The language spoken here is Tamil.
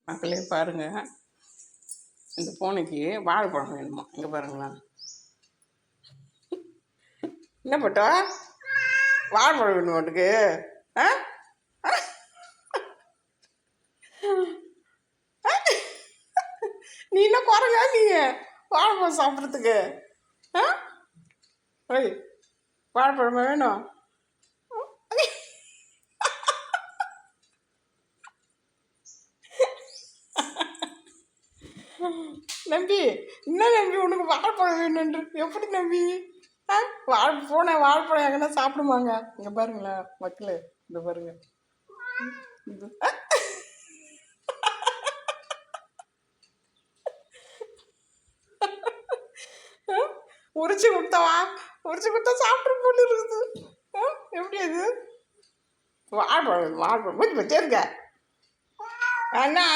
மக்களே பாருங்க, இந்த பூனைக்கு வாழைப்பழம் வேணுமா? இங்கே பாருங்களா, என்ன பட்டா வாழைப்பழம் வேணும் உனக்கு? ஆ நீ என்ன குறைங்க நீ வாழைப்பழம் சாப்பிட்றதுக்கு? ஆ ஓய், வாழைப்பழமா வேணும்? நம்பி, என்ன நம்பி உனக்கு வாழைப்பழம் வேணுன்ற? எப்படி நம்பி? ஆ வாழைப்பழம் எங்கன்னா சாப்பிடுமாங்க? இங்கே பாருங்களா மக்களே, இந்த பாருங்க, இது உரிச்சு கொடுத்தவா, உரிச்சு கொடுத்தா சாப்பிட்டு போட்டு இருக்குது. எப்படி அது? வாழைப்பழம் மூச்சு பச்சே இருக்க அண்ணா